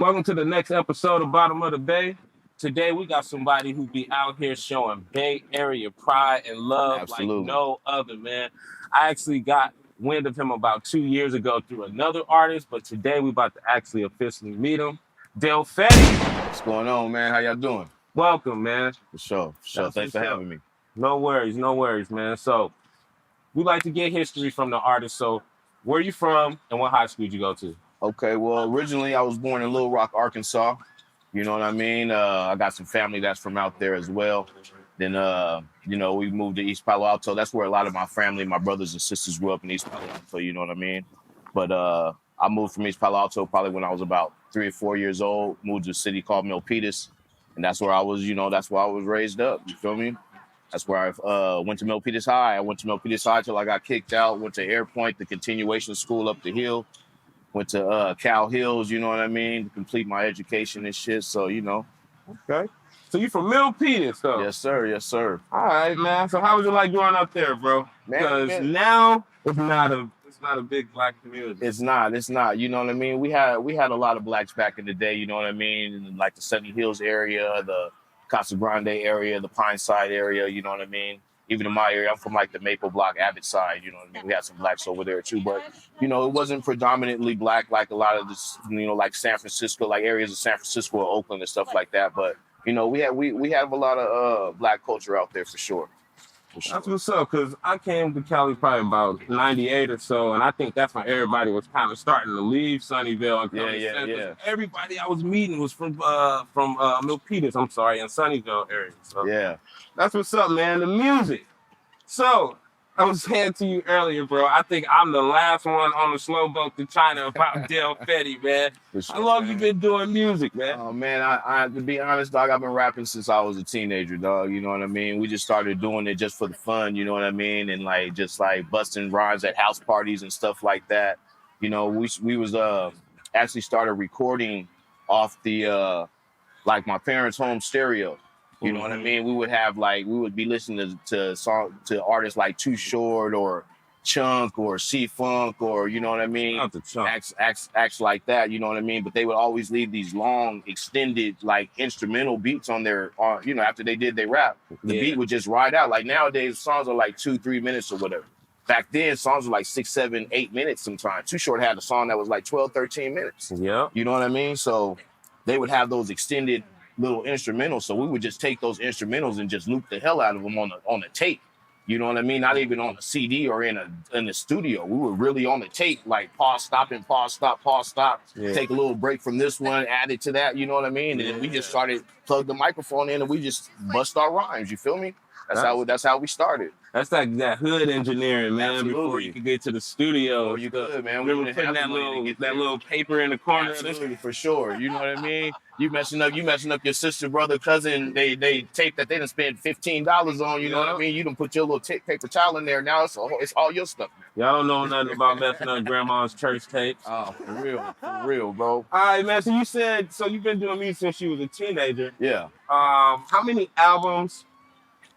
Welcome to the next episode of Bottom of the Bay. Today we got somebody who be out here showing Bay Area pride and love Absolutely. like no other, man. I actually got wind of him about 2 years ago through another artist, but today we about to actually officially meet him. Dell Feddi. What's going on, man? How y'all doing? Welcome, man. For sure. Thanks for having me. No worries, man. So we like to get history from the artist. So where you from and what high school did you go to? Okay, well, originally I was born in Little Rock, Arkansas. You know what I mean? I got some family that's from out there as well. Then, we moved to East Palo Alto. That's where a lot of my family, my brothers and sisters grew up in East Palo Alto, you know what I mean? But I moved from East Palo Alto probably when I was about 3 or 4 years old, moved to a city called Milpitas. And that's where I was, that's where I was raised up, you feel me? That's where I went to Milpitas High. I went to Milpitas High till I got kicked out, went to Air Point, the continuation school up the hill. Went to Cal Hills, you know what I mean, to complete my education and shit. So, Okay. So you from Milpitas, though? Yes, sir. Yes, sir. All right, man. So how was it like growing up there, bro? Because now it's not a big black community. It's not. You know what I mean? We had a lot of blacks back in the day, you know what I mean? In like the Sunny Hills area, the Casa Grande area, the Pine Side area, you know what I mean? Even in my area, I'm from like the Maple Block, Abbott side, you know what I mean? We had some blacks over there too, but it wasn't predominantly black like a lot of this, like San Francisco, like areas of San Francisco or Oakland and stuff like that. But we have a lot of black culture out there for sure. That's what's up, because I came to Cali probably about 98 or so, and I think that's when everybody was kind of starting to leave Sunnyvale and come to yeah. Everybody I was meeting was from Milpitas, and Sunnyvale area. So yeah. That's what's up, man. The music. So I was saying to you earlier, bro, I think I'm the last one on the slow boat to China about Dell Feddi, man. Sure, how long you been doing music, man? Oh, man, I to be honest, dog, I've been rapping since I was a teenager, dog. You know what I mean? We just started doing it just for the fun, you know what I mean? And just busting rhymes at house parties and stuff like that. We was actually started recording off the my parents' home stereo. You know what I mean? We would have we would be listening to artists like Too Short or Chunk or C-Funk or, you know what I mean? Acts like that, you know what I mean? But they would always leave these long, extended, instrumental beats on their, after they did their rap. The beat would just ride out. Like nowadays, songs are 2-3 minutes or whatever. Back then, songs were 6, 7, 8 minutes sometimes. Too Short had a song that was 12, 13 minutes. Yeah. You know what I mean? So they would have those extended little instrumentals, so we would just take those instrumentals and just loop the hell out of them on the tape. You know what I mean? Not even on a CD or in the studio. We were really on the tape, pause, stop, and pause, stop, pause, stop. Yeah. Take a little break from this one, add it to that. You know what I mean? And then we just started plug the microphone in and we just bust our rhymes. You feel me? That's how we started. That's that hood engineering, man. Absolutely. Before you could get to the studio. You could, man. We were putting that little paper in the corner. Absolutely, for sure. You know what I mean? You messing up your sister, brother, cousin. They tape that they done spent $15 on. You know what I mean? You done put your little paper towel in there. Now it's all your stuff. Y'all don't know nothing about messing up grandma's church tapes. Oh, for real, bro. All right, man. So you said you've been doing music since you was a teenager. Yeah. How many albums,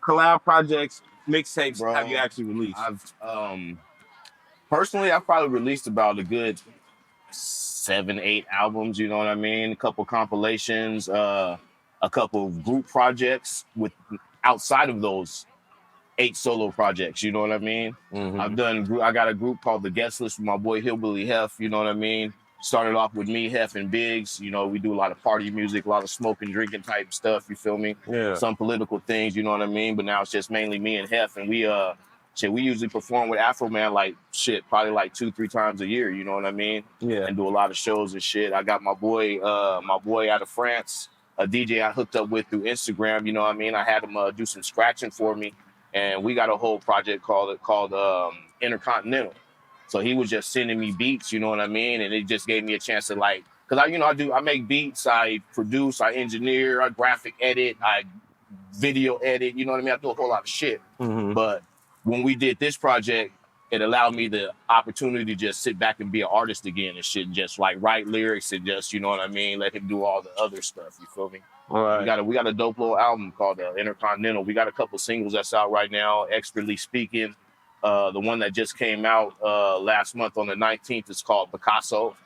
collab projects, mixtapes have you actually released? Personally, I've probably released about a good 7, 8 albums, you know what I mean? A couple compilations, a couple of group projects with outside of those 8 solo projects, you know what I mean? Mm-hmm. I got a group called The Guest List with my boy Hillbilly Hef, you know what I mean? Started off with me, Hef, and Biggs. We do a lot of party music, a lot of smoking, drinking type stuff, you feel me? Yeah. Some political things, you know what I mean? But now it's just mainly me and Hef, and we usually perform with Afro-Man probably 2-3 times a year, you know what I mean? Yeah. And do a lot of shows and shit. I got my boy out of France, a DJ I hooked up with through Instagram, you know what I mean? I had him do some scratching for me, and we got a whole project called Intercontinental. So he was just sending me beats, you know what I mean? And it just gave me a chance to because I make beats, I produce, I engineer, I graphic edit, I video edit, you know what I mean? I do a whole lot of shit. Mm-hmm. But when we did this project, it allowed me the opportunity to just sit back and be an artist again and shit, and just write lyrics and just, you know what I mean? Let him do all the other stuff, you feel me? All right. We got a dope little album called Intercontinental. We got a couple singles that's out right now, Expertly Speaking. The one that just came out last month on the 19th is called Picasso.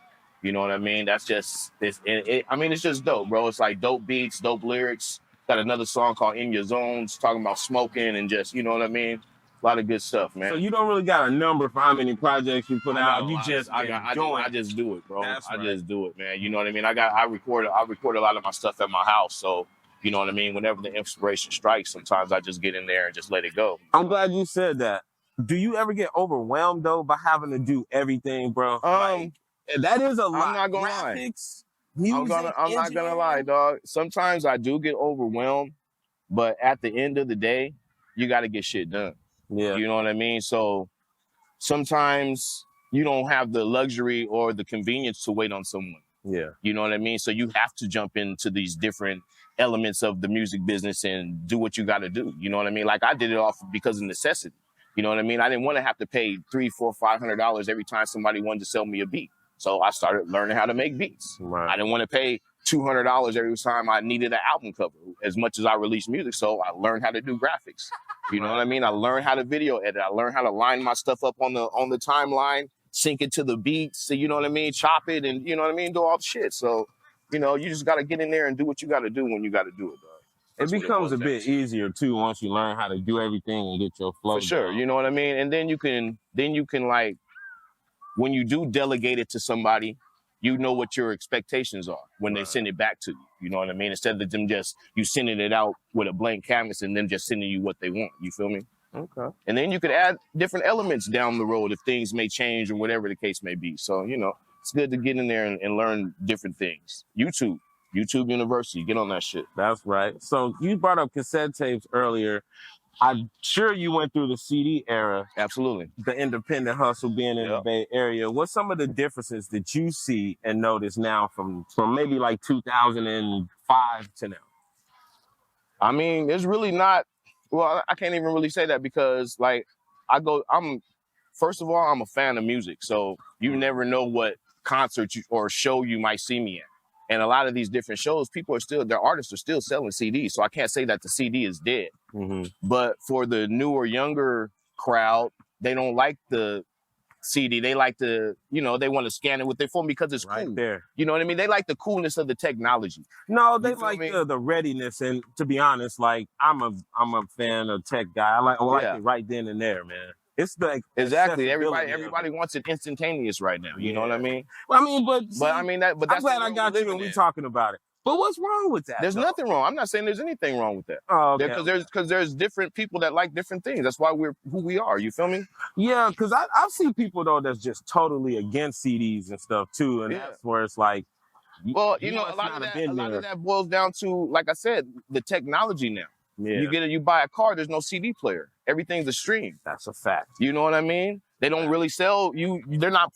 You know what I mean? That's just I mean, it's just dope, bro. It's like dope beats, dope lyrics. Got another song called "In Your Zones," talking about smoking and just, you know what I mean? A lot of good stuff, man. So you don't really got a number for how many projects you put out. You I just do it, bro. That's I right. just do it, man. You know what I mean? I record a lot of my stuff at my house, so you know what I mean? Whenever the inspiration strikes, sometimes I just get in there and just let it go. I'm glad you said that. Do you ever get overwhelmed though by having to do everything, bro? That is a lot. I'm not gonna Graphics, lie. music, I'm not gonna lie, dog. Sometimes I do get overwhelmed, but at the end of the day, you got to get shit done. Yeah. You know what I mean? So sometimes you don't have the luxury or the convenience to wait on someone. Yeah. You know what I mean? So you have to jump into these different elements of the music business and do what you got to do. You know what I mean? Like I did it off because of necessity. You know what I mean? I didn't want to have to pay $300, $400, $500 every time somebody wanted to sell me a beat. So I started learning how to make beats. Right. I didn't want to pay $200 every time I needed an album cover as much as I released music. So I learned how to do graphics. You know what I mean? I learned how to video edit. I learned how to line my stuff up on the timeline, sync it to the beats. So, you know what I mean? Chop it and, you know what I mean? Do all the shit. So, you know, you just got to get in there and do what you got to do when you got to do it, dog. It becomes a bit easier too once you learn how to do everything and get your flow. For sure. down. You know what I mean? And then you can like, when you do delegate it to somebody, you know what your expectations are when they send it back to you. You know what I mean? Instead of them just, you sending it out with a blank canvas and them just sending you what they want. You feel me? Okay. And then you could add different elements down the road if things may change or whatever the case may be. So, you know, it's good to get in there and learn different things. YouTube University, get on that shit. That's right. So you brought up cassette tapes earlier. I'm sure you went through the CD era. Absolutely. The independent hustle being in the Bay Area. What's some of the differences that you see and notice now from maybe like 2005 to now? I mean, it's really not, well, I can't even really say that because like first of all, I'm a fan of music. So you never know what concert or show you might see me at. And a lot of these different shows, their artists are still selling CDs. So I can't say that the CD is dead. Mm-hmm. But for the newer, younger crowd, they don't like the CD. They like to, you know, they want to scan it with their phone because it's Right cool. there. You know what I mean? They like the coolness of the technology. No, they You feel like me? the readiness. And to be honest, like I'm a fan of tech guy. I like it right then and there, man. It's like Exactly. accessibility Everybody wants it instantaneous right now. You know what I mean? I mean, but I mean that. But I'm that's glad the I world got we you live and we in. talking about it. But what's wrong with that? There's though? nothing wrong. I'm not saying there's anything wrong with that. Oh, okay. Because there's different people that like different things. That's why we're who we are. You feel me? Yeah, because I've seen people though that's just totally against CDs and stuff too, and that's where it's like, well, you know, a lot of that boils down to, like I said, the technology now. Yeah. You buy a car, there's no CD player. Everything's a stream. That's a fact. You know what I mean? They don't really sell you. They're not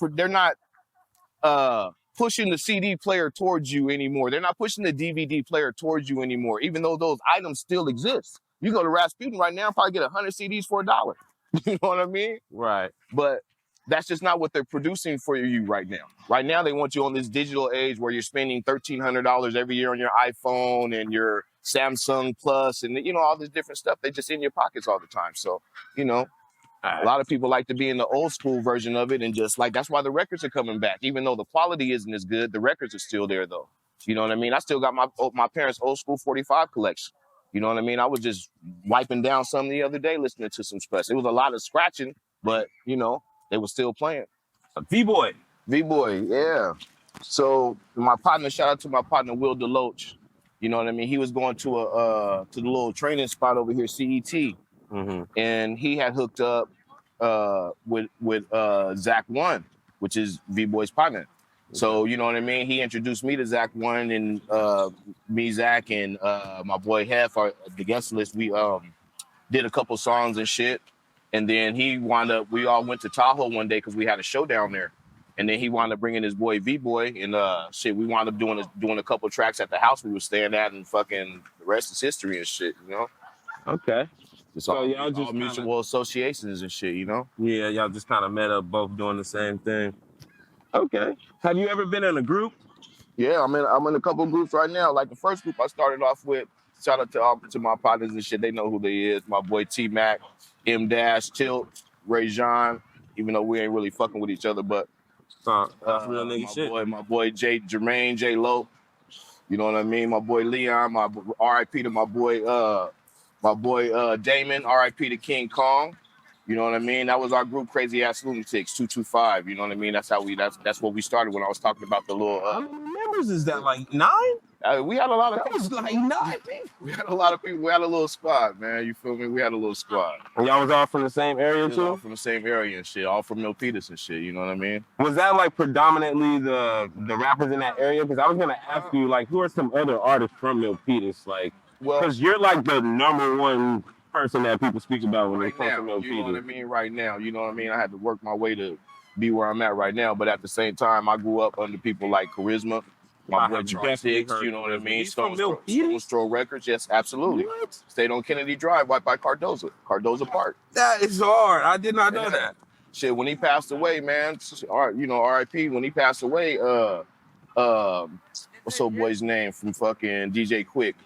pushing the CD player towards you anymore. They're not pushing the DVD player towards you anymore, even though those items still exist. You go to Rasputin right now and probably get 100 CDs for $1. You know what I mean? Right. But that's just not what they're producing for you right now. Right now, they want you on this digital age where you're spending $1,300 every year on your iPhone and your Samsung Plus and, you know, all this different stuff. They just in your pockets all the time. So, you know, a lot of people like to be in the old school version of it and just like, that's why the records are coming back. Even though the quality isn't as good, the records are still there though. You know what I mean? I still got my parents' old school 45 collection. You know what I mean? I was just wiping down some the other day listening to some stuff. It was a lot of scratching, but, you know, they were still playing. Vboy, yeah. So my partner, shout out to my partner, Will DeLoach. You know what I mean? He was going to the little training spot over here, CET. Mm-hmm. And he had hooked up with Zach One, which is Vboy's partner. So, you know what I mean? He introduced me to Zach One and me, Zach, and my boy Hef, the guest list. We did a couple songs and shit. And then we all went to Tahoe one day because we had a show down there. And then he wound up bringing his boy Vboy and we wound up doing a couple tracks at the house we were staying at and fucking the rest is history and shit, you know? Okay. So y'all just all mutual associations and shit, you know? Yeah, y'all just kind of met up both doing the same thing. Okay. Have you ever been in a group? Yeah, I'm in a couple groups right now. Like the first group I started off with, shout out to my partners and shit. They know who they is. My boy T-Mac, M-Dash, Tilt, Ray John, even though we ain't really fucking with each other, but So that's real nigga shit. My boy Jermaine J Lo. You know what I mean? My boy Leon. My R.I.P. to my boy Damon. R.I.P. to King Kong. You know what I mean? That was our group, Crazy Ass Lunatics, 225. You know what I mean? That's what we started when I was talking about the little. How many members is that? Like 9? We had a lot of. That was like 9 people. We had a lot of people. We had a little squad, man. You feel me? We had a little squad. And y'all was all from the same area too? All from the same area and shit. All from Milpitas and shit. You know what I mean? Was that like predominantly the rappers in that area? Because I was gonna ask you, like, who are some other artists from Milpitas? Like, because you're like the #1 person that people speak about when they come from Milpitas. You know what I mean? Right now, you know what I mean? I had to work my way to be where I'm at right now. But at the same time, I grew up under people like Charisma. My boy Charles Hicks, you know what I mean? Stone Throw Records, yes, absolutely. What? Stayed on Kennedy Drive, right by Cardozo Park. That is hard. I did not know that. Shit, when he passed away, man, you know, R.I.P. When he passed away, what's old boy's name from fucking DJ Quick?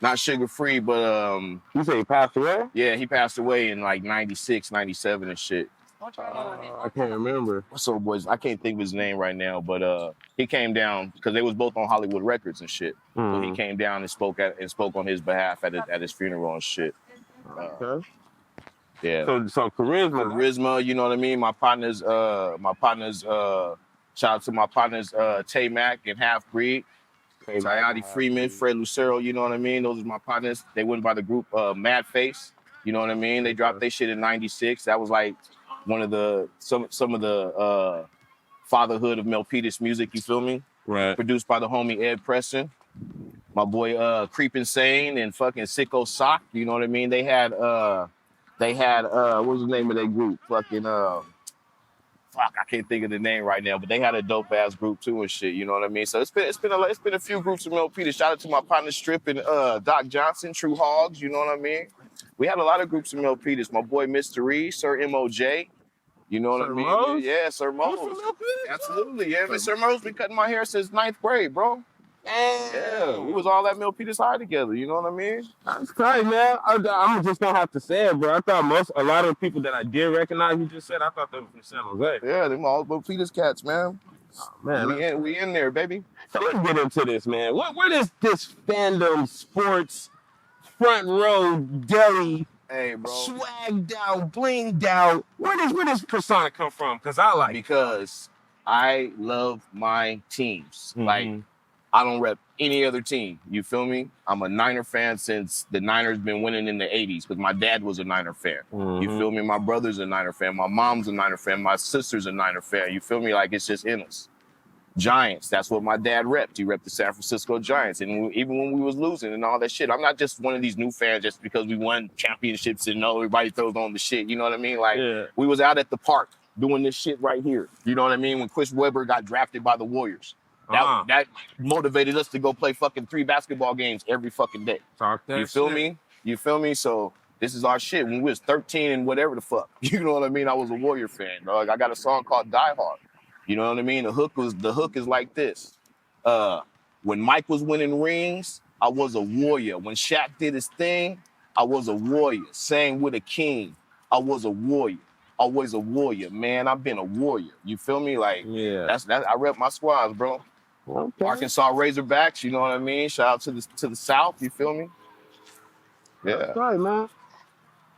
Not Sugar Free, but You say he passed away? Yeah, he passed away in like 96, 97 and shit. I can't remember. So boys, I can't think of his name right now, but he came down because they was both on Hollywood Records and shit. So he came down and spoke on his behalf at his funeral and shit. Okay. Yeah. So Charisma, you know what I mean? My partners, shout out to my partners, Tay Mac and Half Breed, Tayati Freeman, Fred Lucero, you know what I mean? Those are my partners. They went by the group Mad Face, you know what I mean? They dropped their shit in 96. That was like one of the some of the fatherhood of Milpitas music, you feel me? Right. Produced by the homie Ed Preston. My boy Creep Insane and fucking Sicko Sock, you know what I mean? They had what was the name of their group? Fucking I can't think of the name right now, but they had a dope ass group too and shit, you know what I mean? So it's been a few groups of Milpitas. Shout out to my partner Strip and Doc Johnson, True Hogs, you know what I mean? We had a lot of groups of Milpitas. My boy Mr. E, Sir MOJ. You know what I mean? Mose? Yeah, Sir Mose. Absolutely, yeah. Sir Mose been cutting my hair since 9th grade, bro. Yeah, we was all at Milpitas High together. You know what I mean? That's crazy, man. I'm just gonna have to say it, bro. I thought a lot of the people that I did recognize, you just said, I thought they were from San Jose. Yeah, them all Milpitas cats, man. Oh, man, we in there, baby. So let's get into this, man. Where does this fandom, sports, front row, deli, hey, bro, swagged out, blinged out? Where does persona come from? Because I love my teams. Mm-hmm. Like, I don't rep any other team. You feel me? I'm a Niner fan since the Niners been winning in the 80s because my dad was a Niner fan. Mm-hmm. You feel me? My brother's a Niner fan. My mom's a Niner fan. My sister's a Niner fan. You feel me? Like, it's just in us. Giants, that's what my dad repped. He repped the San Francisco Giants. And even when we was losing and all that shit, I'm not just one of these new fans just because we won championships and everybody throws on the shit. You know what I mean? Like, we was out at the park doing this shit right here. You know what I mean? When Chris Webber got drafted by the Warriors. That motivated us to go play fucking 3 basketball games every fucking day. You feel me? You feel me? So this is our shit. When we was 13 and whatever the fuck, you know what I mean? I was a Warrior fan, dog. I got a song called Die Hard. You know what I mean? The hook is like this. When Mike was winning rings, I was a warrior. When Shaq did his thing, I was a warrior. Sang with a king, I was a warrior. Always a warrior, man. I've been a warrior. You feel me? Like, that's I rep my squads, bro. Okay. Arkansas Razorbacks, you know what I mean? Shout out to the South, you feel me? Yeah. That's right, man.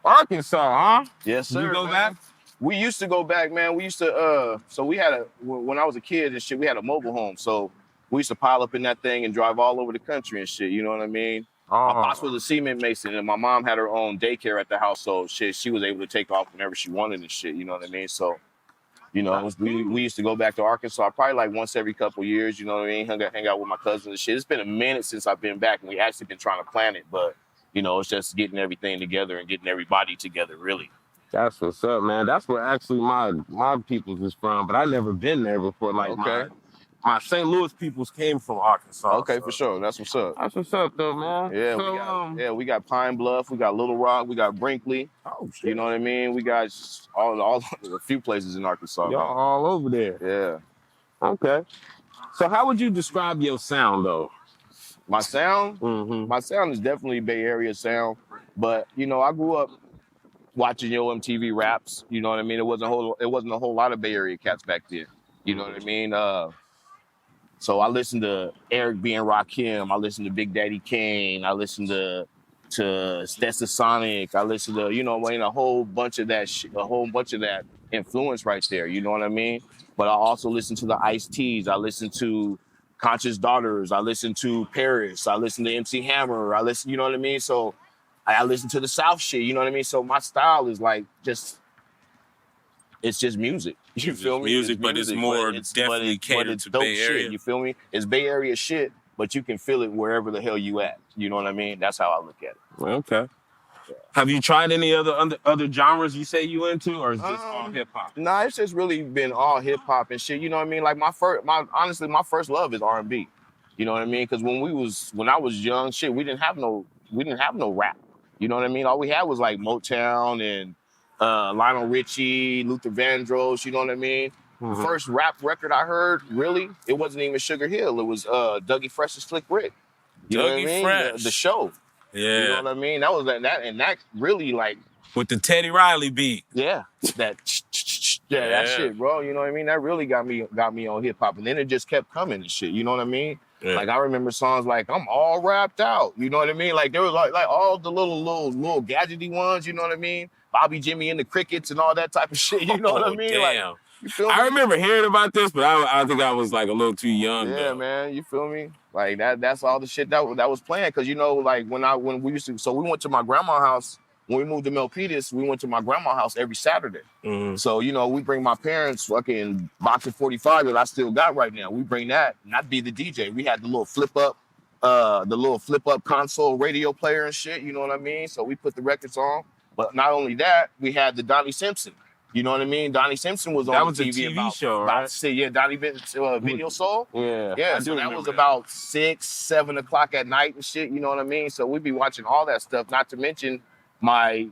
Arkansas, huh? Yes, sir. You go back? We used to go back, man. We used to, so we had when I was a kid and shit, we had a mobile home. So we used to pile up in that thing and drive all over the country and shit, you know what I mean? My pops was a cement mason and my mom had her own daycare at the house. So shit, she was able to take off whenever she wanted and shit, you know what I mean? So, you know, we used to go back to Arkansas probably like once every couple of years, you know what I mean? Hang out with my cousins and shit. It's been a minute since I've been back and we actually been trying to plan it, but you know, it's just getting everything together and getting everybody together, really. That's what's up, man. That's where actually my peoples is from, but I never been there before. Like, my St. Louis peoples came from Arkansas. Okay, so. For sure. That's what's up. That's what's up, though, man. Yeah, so, we got Pine Bluff, we got Little Rock, we got Brinkley. Oh, shit. You know what I mean? We got all a few places in Arkansas. Y'all all over there. Yeah. Okay. So how would you describe your sound, though? My sound? Mm-hmm. My sound is definitely Bay Area sound, but, you know, I grew up watching Yo MTV Raps. You know what I mean? It wasn't a whole lot of Bay Area cats back then. You know what I mean? So I listened to Eric B. and Rakim. I listened to Big Daddy Kane. I listened to Stetsasonic. I listened to, you know, a whole bunch of that shit, a whole bunch of that influence right there. You know what I mean? But I also listened to the Ice-T's. I listened to Conscious Daughters. I listened to Paris. I listened to MC Hammer. You know what I mean? So I listened to the South shit. You know what I mean? So my style is like it's just music. You feel me? Music, but it's more definitely catered to Bay Area. Shit, you feel me? It's Bay Area shit, but you can feel it wherever the hell you at. You know what I mean? That's how I look at it. Okay. Yeah. Have you tried any other genres you say you into, or is this all hip hop? Nah, it's just really been all hip hop and shit. You know what I mean? Like honestly, my first love is R&B. You know what I mean? Because when I was young, shit, we didn't have no rap. You know what I mean? All we had was like Motown and Lionel Richie, Luther Vandross, you know what I mean? Mm-hmm. First rap record I heard, really, it wasn't even Sugar Hill. It was Dougie Fresh and Slick Rick. You know what I mean? Fresh. The show. Yeah. You know what I mean? That was that really like with the Teddy Riley beat. Yeah. That shit, bro. You know what I mean? That really got me on hip hop. And then it just kept coming and shit. You know what I mean? Yeah. Like I remember songs like I'm all rapped out. You know what I mean? Like there was like all the little gadgety ones, you know what I mean? Bobby Jimmy and the Crickets and all that type of shit. You know what I mean? Damn. Like, you feel me? I remember hearing about this, but I think I was like a little too young. Yeah, though. Man. You feel me? Like that's all the shit that was playing. Cause you know, like when we used to, so we went to my grandma's house. When we moved to Milpitas, we went to my grandma's house every Saturday. Mm-hmm. So, you know, we bring my parents fucking box of 45 that I still got right now. We bring that, and I'd be the DJ. We had the little flip up console radio player and shit, you know what I mean? So we put the records on. But not only that, we had the Donnie Simpson. You know what I mean? Donnie Simpson was on the TV. That was a TV show, right? Yeah, Donnie Video Soul. Yeah. Yeah, so that was about 6, 7 o'clock at night and shit, you know what I mean? So we'd be watching all that stuff, not to mention my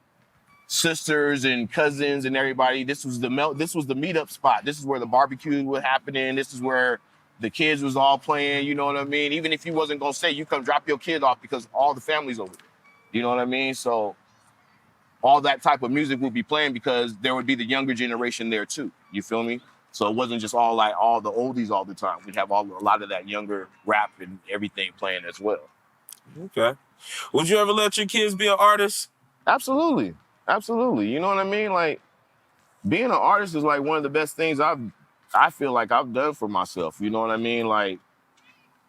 sisters and cousins and everybody. This was the meetup spot. This is where the barbecue was happening. This is where the kids was all playing, you know what I mean? Even if you wasn't gonna stay, you come drop your kid off because all the family's over there. You know what I mean? So all that type of music would be playing because there would be the younger generation there too. You feel me? So it wasn't just all the oldies all the time. We'd have a lot of that younger rap and everything playing as well. Okay. Would you ever let your kids be an artist? Absolutely. You know what I mean? Like, being an artist is like one of the best things I feel like I've done for myself. You know what I mean? Like,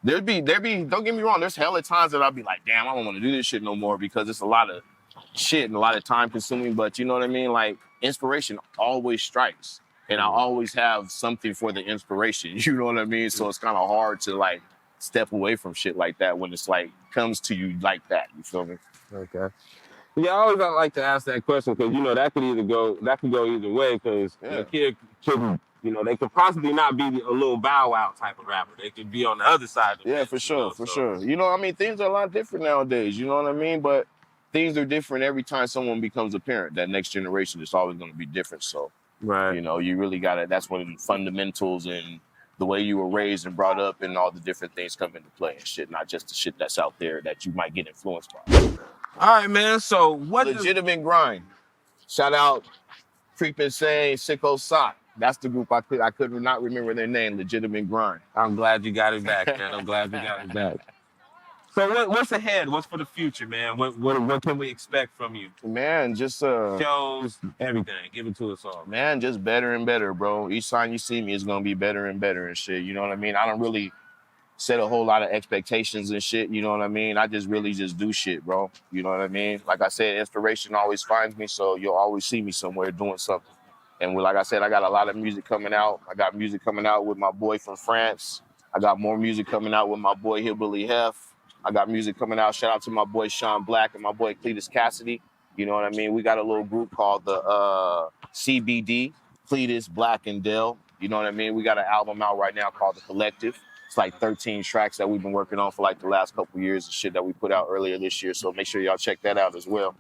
there'd be, don't get me wrong, there's hella times that I'll be like, damn, I don't want to do this shit no more because it's a lot of shit and a lot of time consuming. But you know what I mean? Like, inspiration always strikes. And I always have something for the inspiration. You know what I mean? So it's kind of hard to like step away from shit like that when it's like comes to you like that. You feel me? Okay. Yeah, I always like to ask that question because, you know, that could go either way because the kid could, you know, they could possibly not be a little Bow Wow type of rapper. They could be on the other side of the fence, for sure. You know, I mean, things are a lot different nowadays, you know what I mean? But things are different every time someone becomes a parent. That next generation is always going to be different. So, right. You know, you really got to, that's one of the fundamentals and the way you were raised and brought up and all the different things come into play and shit, not just the shit that's out there that you might get influenced by. All right, man. So what Legitimate Grind. Shout out Creep Insane, Sicko Sock. That's the group I could not remember their name. Legitimate Grind. I'm glad you got it back, man. I'm glad you got it back. So what's ahead? What's for the future, man? What can we expect from you? Man, just shows, everything. Give it to us all. Man, just better and better, bro. Each time you see me, it's gonna be better and better and shit. You know what I mean? I don't really set a whole lot of expectations and shit, you know what I mean? I just really just do shit, bro. You know what I mean? Like I said, inspiration always finds me, so you'll always see me somewhere doing something. And like I said, I got a lot of music coming out. I got music coming out with my boy from France. I got more music coming out with my boy Hillbilly Hef. I got music coming out. Shout out to my boy Sean Black and my boy Cletus Cassidy. You know what I mean? We got a little group called the CBD, Cletus, Black, and Dell. You know what I mean? We got an album out right now called The Collective. It's like 13 tracks that we've been working on for like the last couple years and shit that we put out earlier this year. So make sure y'all check that out as well.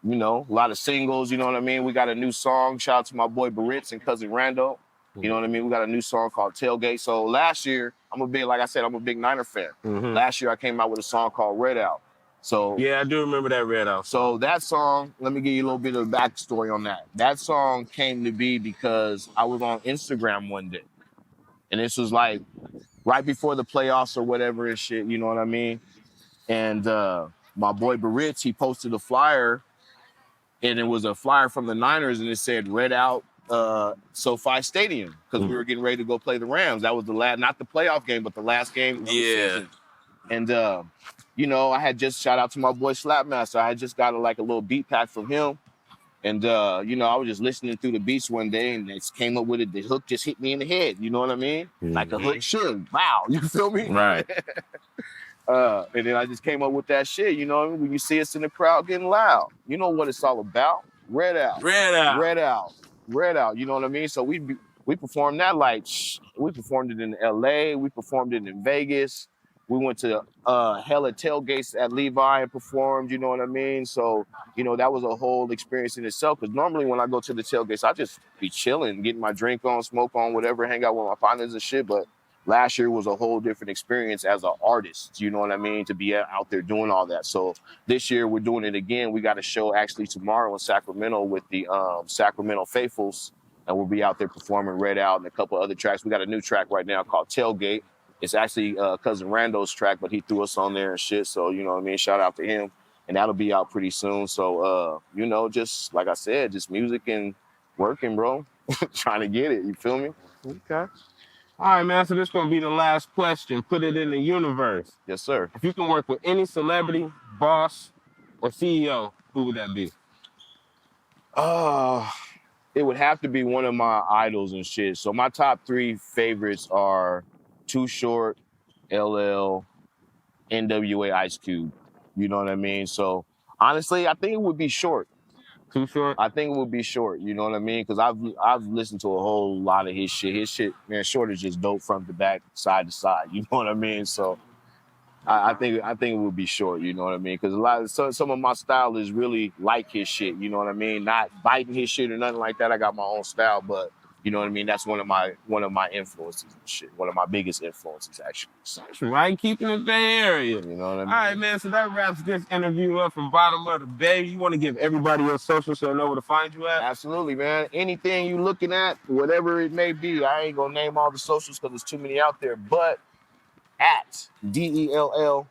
You know, a lot of singles, you know what I mean? We got a new song. Shout out to my boy Baritz and cousin Rando. You know what I mean? We got a new song called Tailgate. So last year, like I said, I'm a big Niner fan. Mm-hmm. Last year I came out with a song called Red Out. So yeah, I do remember that Red Out. So that song, let me give you a little bit of backstory on that. That song came to be because I was on Instagram one day, and this was like right before the playoffs or whatever and shit. You know what I mean? And my boy Baritz, he posted a flyer, and it was a flyer from the Niners, and it said "Red Out SoFi Stadium" because we were getting ready to go play the Rams. That was the last, not the playoff game, but the last game of the season. And you know, I had just shout out to my boy Slapmaster. I had just got a little beat pack from him, and you know, I was just listening through the beats one day, and it came up with it. The hook just hit me in the head. You know what I mean? Like a hook should. Wow, you feel me? Right. And then I just came up with that shit. You know what I mean? When you see us in the crowd getting loud, you know what it's all about. Red Out. Red Out. Red Out. Red Out. You know what I mean? So we performed that we performed it in LA. We performed it in Vegas. We went to hella tailgates at Levi and performed, you know what I mean? So, you know, that was a whole experience in itself. Because normally when I go to the tailgates, I just be chilling, getting my drink on, smoke on, whatever, hang out with my partners and shit. But last year was a whole different experience as an artist, you know what I mean? To be out there doing all that. So this year we're doing it again. We got a show actually tomorrow in Sacramento with the Sacramento Faithfuls. And we'll be out there performing Red Out and a couple other tracks. We got a new track right now called Tailgate. It's actually Cousin Rando's track, but he threw us on there and shit. So, you know what I mean? Shout out to him. And that'll be out pretty soon. So, you know, just like I said, just music and working, bro. Trying to get it. You feel me? Okay. All right, man. So this is going to be the last question. Put it in the universe. Yes, sir. If you can work with any celebrity, boss, or CEO, who would that be? It would have to be one of my idols and shit. So my top 3 favorites are Too Short, LL, NWA, Ice Cube. You know what I mean? So honestly, I think it would be Short. Too Short? I think it would be Short. You know what I mean? Because I've listened to a whole lot of his shit. His shit, man, Short is just dope front to back, side to side. You know what I mean? So I think it would be Short. You know what I mean? Because some of my style is really like his shit. You know what I mean? Not biting his shit or nothing like that. I got my own style, but you know what I mean? That's one of my influences and shit. One of my biggest influences, actually. So, That's right, keeping the Bay Area. you know what I mean? All right, man. So that wraps this interview up from bottom of the Bay. You want to give everybody your social so they know where to find you at? Absolutely, man. Anything you looking at, whatever it may be, I ain't gonna name all the socials because there's too many out there, but at DELLFEDDI,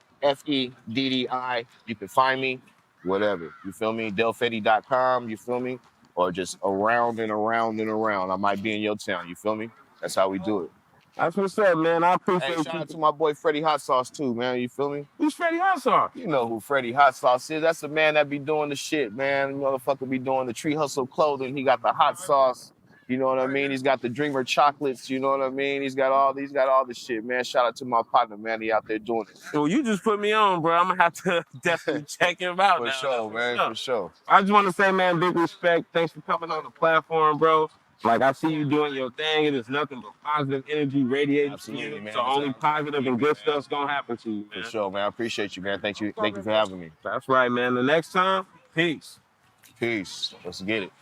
you can find me, whatever. You feel me? DellFeddi.com, you feel me? Or just around and around and around. I might be in your town, you feel me? That's how we do it. That's what's up, man. I appreciate Hey, shout out to my boy Freddie Hot Sauce too, man. You feel me? Who's Freddie Hot Sauce? You know who Freddie Hot Sauce is. That's the man that be doing the shit, man. Motherfucker be doing the Tree Hustle clothing. He got the hot sauce. You know what I mean? He's got the Dreamer chocolates. You know what I mean? He's got all the shit, man. Shout out to my partner, man. He out there doing it. Well, you just put me on, bro. I'm gonna have to definitely check him out For now. sure, man. For sure. I just want to say, man, big respect. Thanks for coming on the platform, bro. Like, I see you doing your thing. It is nothing but positive energy radiating to Absolutely, you. man. So only positive and good stuff's gonna happen to you, man. For sure, man. I appreciate you, man. Thank you for having me. That's right, man. The next time, peace. Peace. Let's get it.